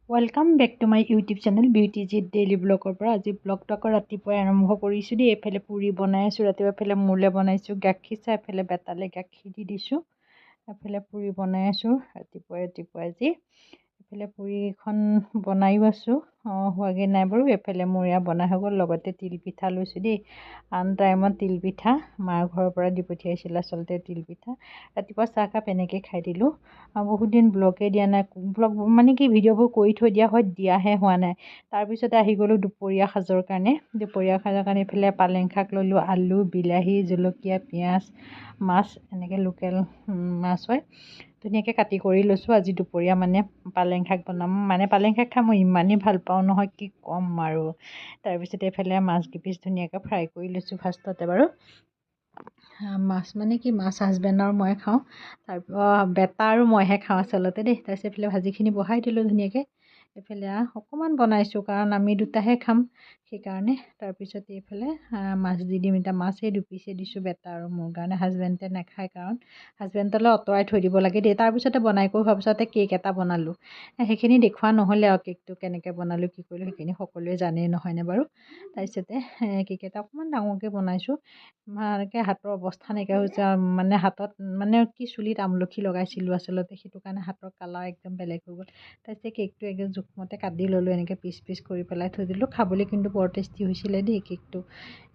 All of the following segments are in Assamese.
Welcome back to my YouTube channel Beautijit daily ব্লগৰ পৰা। আজি ব্লগটো আকৌ ৰাতিপুৱাই আৰম্ভ কৰিছোঁ দেই। এইফালে পুৰি বনাই আছোঁ, ৰাতিপুৱা এফালে মোলে বনাইছোঁ গাখীৰ চাহ, এফালে বেটালে গাখীৰ দি দিছোঁ, এফালে পুৰি বনাই আছোঁ ৰাতিপুৱাই আজি। এফালে পুৰিখন বনায়ো আছোঁ, হোৱাগৈ নাই বাৰু। এফালে মোৰ এয়া বনাই হৈ গ'ল, লগতে তিলপিঠা লৈছোঁ দেই। আন টাইমত তিলপিঠা মাৰ ঘৰৰ পৰা দি পঠিয়াইছিল আচলতে তিলপিঠা। ৰাতিপুৱা চাহকাপ এনেকৈ খাই দিলোঁ। বহুত দিন ব্লগেই দিয়া নাই, ব্লগ মানে কি ভিডিঅ'বোৰ কৰি থৈ দিয়া হয়, দিয়াহে হোৱা নাই। তাৰপিছতে আহি গ'লোঁ দুপৰীয়া সাজৰ কাৰণে। দুপৰীয়া সাজৰ কাৰণে এইফালে পালেং শাক ল'লোঁ, আলু, বিলাহী, জলকীয়া, পিঁয়াজ, মাছ, এনেকৈ লোকেল মাছ হয়, ধুনীয়াকৈ কাটি কৰি লৈছোঁ। আজি দুপৰীয়া মানে পালেং শাক বনাম। মানে পালেং শাক খাই মই ইমানেই ভাল পাওঁ নহয়, কি ক'ম আৰু। তাৰপিছতে এইফালে মাছ কেইপিচ ধুনীয়াকৈ ফ্ৰাই কৰি লৈছোঁ ফাৰ্ষ্টতে বাৰু। মাছ মানে কি, মাছ হাজবেণ্ড আৰু মই খাওঁ, তাৰপৰা বেটা আৰু মইহে খাওঁ আচলতে দেই। তাৰপিছত এইফালে ভাজিখিনি বহাই দিলোঁ ধুনীয়াকৈ। এইফালে অকণমান বনাইছোঁ কাৰণ আমি দুটাহে খাম সেইকাৰণে। তাৰপিছত এইফালে মাছ দি দিম এতিয়া। মাছ এই দুপিচে দিছোঁ বেটা আৰু মোৰ কাৰণে, হাজবেণ্ডে নাখায় কাৰণ হাজবেণ্ডলৈ আঁতৰাই থৈ দিব লাগে দেই। তাৰপিছতে বনাই কৰি হোৱাৰ পিছতে কেক এটা বনালোঁ। সেইখিনি দেখুওৱা নহ'লে আৰু কেকটো কেনেকৈ বনালোঁ কি কৰিলোঁ সেইখিনি সকলোৱে জানেই নহয়নে বাৰু। তাৰপিছতে কেক এটা অকণমান ডাঙৰকৈ বনাইছোঁ। এনেকৈ হাতৰ অৱস্থা নাইকিয়া হৈছে, মানে হাতত মানে কি চুলিত আমলখি লগাইছিলোঁ আচলতে, সেইটো কাৰণে হাতৰ কালাৰ একদম বেলেগ হৈ গ'ল। তাৰপিছত কেকটো একদম জোখমতে কাটি ল'লোঁ, এনেকৈ পিচ পিচ কৰি পেলাই থৈ দিলোঁ। খাবলৈ কিন্তু বৰ টেষ্টি হৈছিলে দেই কেকটো।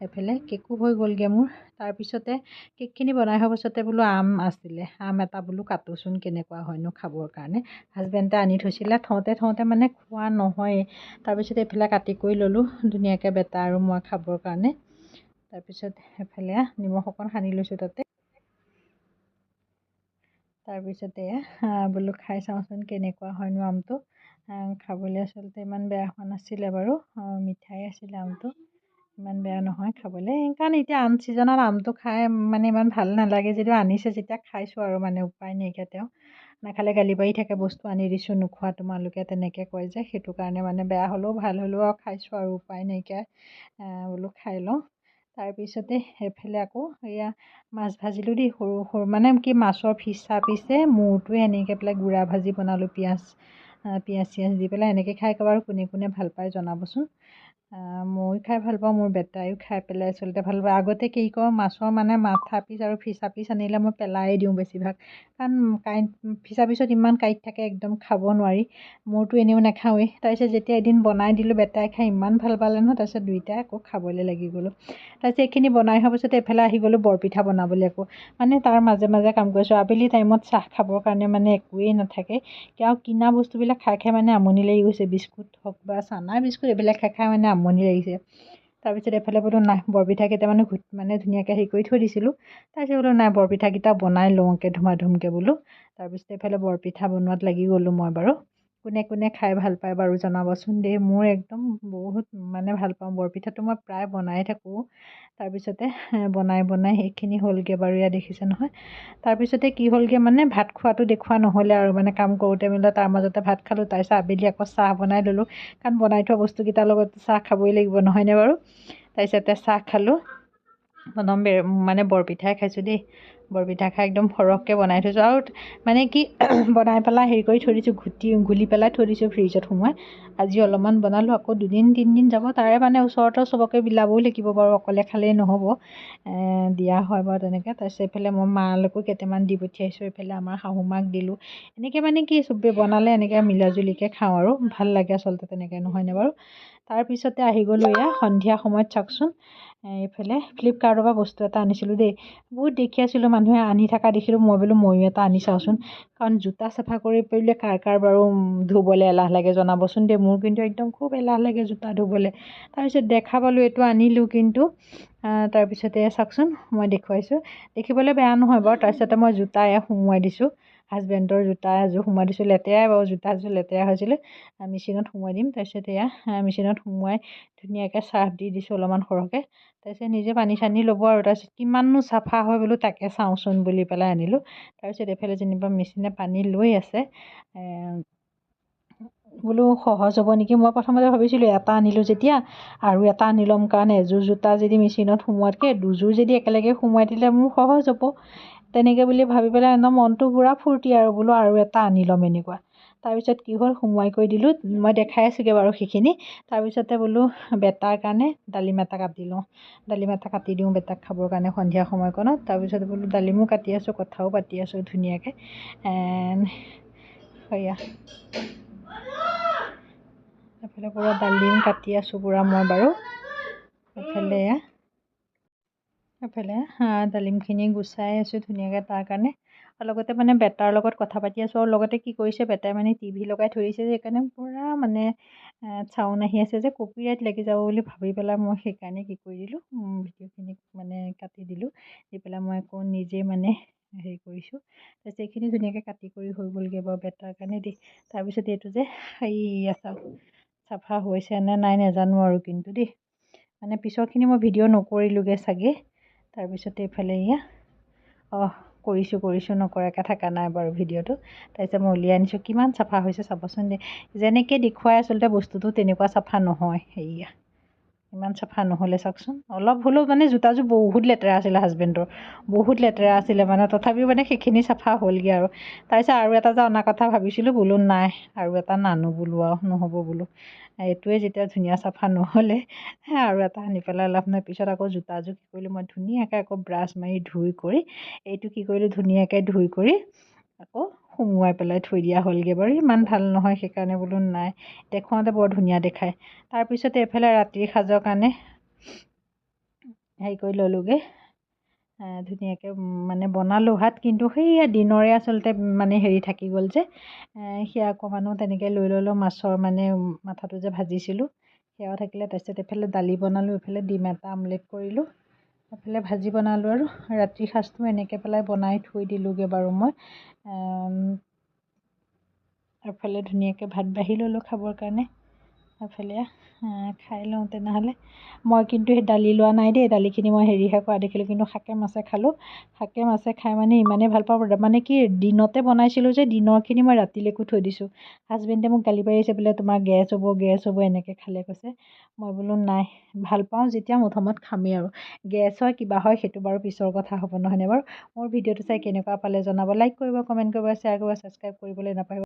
এফালে কেকো হৈ গ'লগৈ মোৰ। তাৰপিছতে কেকখিনি বনাই হোৱাৰ পাছতে বোলো আম আছিলে, আম এটা বোলো কাটোচোন কেনেকুৱা হয়নো খাবৰ কাৰণে। হাজবেণ্ডে আনি থৈছিলে, থওঁতে মানে খোৱা নহয়েই। তাৰপিছত এইফালে কাটি কৰি ল'লোঁ ধুনীয়াকৈ বেটা আৰু মই খাবৰ কাৰণে। তাৰপিছত এফালে নিমখ অকণ সানি লৈছোঁ তাতে। তাৰপিছতে বোলো খাই চাওঁচোন কেনেকুৱা হয়নো আমটো। খাবলৈ আচলতে ইমান বেয়া হোৱা নাছিলে বাৰু, মিঠাই আছিলে আমটো, ইমান বেয়া নহয় খাবলৈ। কাৰণ এতিয়া আন ছিজনত আমটো খাই মানে ইমান ভাল নালাগে, যদিও আনিছে যেতিয়া খাইছোঁ আৰু মানে উপায় নাইকিয়া। তেওঁ নাখালে গালি পাৰি থাকে, বস্তু আনি দিছোঁ নোখোৱা তোমালোকে, তেনেকৈ কয় যে, সেইটো কাৰণে মানে বেয়া হ'লেও ভাল হ'লেও আৰু খাইছোঁ আৰু উপায় নাইকিয়া বোলো খাই লওঁ। তাৰপিছতে সেইফালে আকৌ এয়া মাছ ভাজিলোঁ দেই, সৰু সৰু মানে কি মাছৰ পিছে মূৰটোৱে এনেকৈ পেলাই গুড়া ভাজি বনালোঁ, পিঁয়াজ চিয়াজ দি পেলাই। এনেকৈ খাই বাৰু কোনে কোনে ভাল পায় জনাবচোন। ময়ো খাই ভাল পাওঁ, মোৰ বেটাইও খাই পেলাই আচলতে ভাল পাওঁ। আগতে কি কৰোঁ, মাছৰ মানে মাথা পিচ আৰু ফিছা পিচ আনিলে মই পেলাই দিওঁ বেছিভাগ, কাৰণ ফিছা পিছত ইমান কাঁইট থাকে একদম খাব নোৱাৰি। মোৰতো এনেও নাখাওঁৱেই। তাৰপিছত যেতিয়া এদিন বনাই দিলোঁ, বেটাই খাই ইমান ভাল পালে নহয়, তাৰপিছত দুইটাই আকৌ খাবলৈ লাগি গ'লোঁ। তাৰপিছত এইখিনি বনাই হোৱাৰ পাছতে এইফালে আহি গ'লোঁ বৰপিঠা বনাবলৈ আকৌ। মানে তাৰ মাজে মাজে কাম কৰিছোঁ। আবেলি টাইমত চাহ খাবৰ কাৰণে মানে একোৱেই নাথাকে, আৰু কিনা বস্তুবিলাক খাই খাই মানে আমনি লাগি গৈছে। বিস্কুট হওক বা চানা বিস্কুট এইবিলাক খাই খাই মানে আমনি লাগিছে। তাৰপিছত এইফালে বোলো নাই, বৰপিঠা কেইটামানো মানে ধুনীয়াকৈ হেৰি কৰি থৈ দিছিলোঁ। তাৰপিছত বোলো নাই, বৰপিঠাকেইটা বনাই লওঁকৈ ধুমাধুমকৈ বোলো। তাৰপিছত এইফালে বৰপিঠা বনোৱাত লাগি গ'লোঁ মই বাৰু। কোনে কোনে খাই ভাল পায় বাৰু জনাবচোন দেই। মোৰ একদম বহুত মানে ভাল পাওঁ বৰপিঠাটো, মই প্ৰায় বনাই থাকোঁ। তাৰপিছতে বনাই সেইখিনি হ'লগৈ বাৰু, এয়া দেখিছে নহয়। তাৰপিছতে কি হ'লগৈ, মানে ভাত খোৱাটো দেখুওৱা নহ'লে আৰু, মানে কাম কৰোঁতে মেলোতে তাৰ মাজতে ভাত খালোঁ। তাৰপিছত আবেলি আকৌ চাহ বনাই ল'লোঁ, কাৰণ বনাই থোৱা বস্তুকেইটাৰ লগত চাহ খাবই লাগিব নহয়নে বাৰু। তাৰপিছতে চাহ খালোঁ। মানে বৰপিঠাই খাইছোঁ দেই। বৰপিঠা খাই একদম সৰহকৈ বনাই থৈছোঁ, আৰু মানে কি বনাই পেলাই হেৰি কৰি থৈ দিছোঁ, ঘুলি পেলাই থৈ দিছোঁ ফ্ৰিজত সোমোৱাই। আজি অলপমান বনালোঁ, আকৌ 2 দিন 3 দিন যাব, তাৰে মানে ওচৰতে চবকে বিলাবও লাগিব বাৰু, অকলে খালেই নহ'ব, দিয়া হয় বাৰু তেনেকৈ। তাৰপিছত এইফালে মই মালৈকো কেইটামান দি পঠিয়াইছোঁ, এইফালে আমাৰ শাহুমাক দিলোঁ। এনেকৈ মানে কি চবেই বনালে এনেকৈ মিলাজুলিকৈ খাওঁ আৰু ভাল লাগে আচলতে তেনেকৈ, নহয়নে বাৰু। তাৰপিছতে আহি গ'লোঁ এয়া সন্ধিয়া সময়ত। চাওকচোন এইফালে ফ্লিপকাৰ্টৰ পৰা বস্তু এটা আনিছিলোঁ দেই। বহুত দেখি আছিলোঁ মানুহে আনি থকা দেখিলোঁ, মই বোলো ময়ো এটা আনি চাওঁচোন। কাৰণ জোতা চাফা কৰি পৰিলে কাৰ বাৰু ধুবলৈ এলাহ লাগে জনাবচোন দেই। মোৰ কিন্তু একদম খুব এলাহ লাগে জোতা ধুবলৈ। তাৰপিছত দেখা পালোঁ, এইটো আনিলোঁ কিন্তু। তাৰপিছতে চাওকচোন মই দেখুৱাইছোঁ, দেখিবলৈ বেয়া নহয় বাৰু। তাৰপিছতে মই জোতা এয়া সোমোৱাই দিছোঁ, হাজবেণ্ডৰ জোতা এযোৰ সোমোৱাই দিছোঁ। লেতেৰাই বাৰু, জোতাযোৰ লেতেৰা হৈছিলে, মেচিনত সোমোৱাই দিম। তাৰপিছত এয়া মেচিনত সোমোৱাই ধুনীয়াকৈ চাৰ্ফ দি দিছোঁ অলপমান সৰহকৈ। তাৰপিছত নিজে পানী চানী ল'ব আৰু। তাৰপিছত কিমাননো চাফা হয় বোলো তাকে চাওঁচোন বুলি পেলাই আনিলোঁ। তাৰপিছত এইফালে যেনিবা মেচিনে পানী লৈ আছে, বোলো সহজ হ'ব নেকি। মই প্ৰথমতে ভাবিছিলোঁ এটা আনিলোঁ যেতিয়া আৰু এটা আনি ল'ম, কাৰণ এযোৰ জোতা যদি মেচিনত সোমোৱাতকৈ দুযোৰ যদি একেলগে সোমোৱাই দিলে মোৰ সহজ হ'ব, তেনেকৈ বুলি ভাবি পেলাই একদম মনটো পূৰা ফূৰ্তি আৰু, বোলো আৰু এটা আনি ল'ম এনেকুৱা। তাৰপিছত কি হ'ল সোমোৱাই কৰি দিলোঁ, মই দেখাই আছোঁগৈ বাৰু সেইখিনি। তাৰপিছতে বোলো বেটাৰ কাৰণে ডালিম এটা কাটি লওঁ, ডালিম এটা কাটি দিওঁ বেটাক খাবৰ কাৰণে সন্ধিয়া সময়কণত। তাৰপিছত বোলো ডালিমো কাটি আছোঁ, কথাও পাতি আছোঁ ধুনীয়াকৈ। সেয়া এফালে পূৰা ডালিম কাটি আছোঁ পূৰা মই বাৰু। এফালে ডালিমখিনি গুচাই আছোঁ ধুনীয়াকৈ তাৰ কাৰণে। লগতে মানে বেটাৰ লগত কথা পাতি আছোঁ, আৰু লগতে কি কৰিছে বেটাই মানে টিভি লগাই থৈ দিছে যে, সেইকাৰণে পূৰা মানে চাউণ্ড আহি আছে যে, কপিৰাইট লাগি যাব বুলি ভাবি পেলাই মই সেইকাৰণে কি কৰি দিলোঁ, ভিডিঅ'খিনি মানে কাটি দিলোঁ। দি পেলাই মই আকৌ নিজে মানে হেৰি কৰিছোঁ। তাৰপিছত এইখিনি ধুনীয়াকৈ কাটি কৰি হৈ গ'লগৈ বাৰু বেটাৰ কাৰণে দেই। তাৰপিছত এইটো যে চাফা হৈছে নে নাই নাজানো আৰু কিন্তু দেই, মানে পিছৰখিনি মই ভিডিঅ' নকৰিলোঁগৈ চাগে। তাৰপিছতে এইফালে কৰিছোঁ নকৰাকৈ থকা নাই বাৰু ভিডিঅ'টো। তাৰপিছত মই উলিয়াই আনিছোঁ, কিমান চাফা হৈছে চাবচোন দেই। যেনেকৈ দেখুৱাই আচলতে বস্তুটো তেনেকুৱা চাফা নহয়। ইমান চাফা নহ'লে চাওকচোন, অলপ হ'লেও মানে জোতাযোৰ বহুত লেতেৰা আছিলে হাজবেণ্ডৰ, বহুত লেতেৰা আছিলে মানে, তথাপিও মানে সেইখিনি চাফা হ'লগৈ আৰু। তাৰপিছত আৰু এটা যে অনা কথা ভাবিছিলোঁ, বোলো নাই আৰু এটা নানো বোলো, আৰু নহ'ব বোলো, এইটোৱে যেতিয়া ধুনীয়া চাফা নহ'লে আৰু এটা আনি পেলাই লাভ নাই। পিছত আকৌ জোতাযোৰ কি কৰিলোঁ, মই ধুনীয়াকৈ আকৌ ব্ৰাছ মাৰি ধুই কৰি এইটো কি কৰিলোঁ, ধুনীয়াকৈ ধুই কৰি আকৌ সুমুৱাই পেলাই থৈ দিয়া হ'লগৈ বাৰু। ইমান ভাল নহয়, সেইকাৰণে বোলো নাই, দেখুৱাওঁতে বৰ ধুনীয়া দেখায়। তাৰপিছতে এইফালে ৰাতিৰ সাজৰ কাৰণে হেৰি কৰি ল'লোগৈ, ধুনীয়াকৈ মানে বনালোঁ ভাত। কিন্তু সেইয়া দিনৰে আচলতে মানে হেৰি থাকি গ'ল যে, সেয়া অকণমানো তেনেকৈ লৈ ল'লোঁ। মাছৰ মানে মাথাটো যে ভাজিছিলোঁ সেয়াও থাকিলে। তাৰপিছত এইফালে দালি বনালোঁ, এইফালে ডিম এটা আমলেট কৰিলোঁ, এইফালে ভাজি বনালোঁ, আৰু ৰাতিৰ সাজটো এনেকৈ পেলাই বনাই থৈ দিলোঁগৈ বাৰু মই। এইফালে ধুনীয়াকৈ ভাত বাঢ়ি ল'লোঁ খাবৰ কাৰণে। এইফালে খাই লওঁ তেনেহ'লে। মই কিন্তু সেই দালি লোৱা নাই দেই, দালিখিনি মই হেৰিহে কৰা দেখিলোঁ, কিন্তু শাকে মাছে খালোঁ। শাকে মাছে খাই মানে ইমানেই ভাল পাওঁ, মানে কি দিনতে বনাইছিলোঁ যে, দিনৰখিনি মই ৰাতিলৈকো থৈ দিছোঁ। হাজবেণ্ডে মোক গালি পাৰি আছে, বোলে তোমাৰ গেছ হ'ব এনেকৈ খালে কৈছে। মই বোলো নাই, ভাল পাওঁ যেতিয়া মুঠমত খামেই আৰু। গেছ হয় কিবা হয় সেইটো বাৰু পিছৰ কথা হ'ব, নহয়নে বাৰু। মোৰ ভিডিঅ'টো চাই কেনেকুৱা পালে জনাব, লাইক কৰিব, কমেণ্ট কৰিব, শ্বেয়াৰ কৰিব, ছাবস্ক্ৰাইব কৰিবলৈ নাপাহৰিব।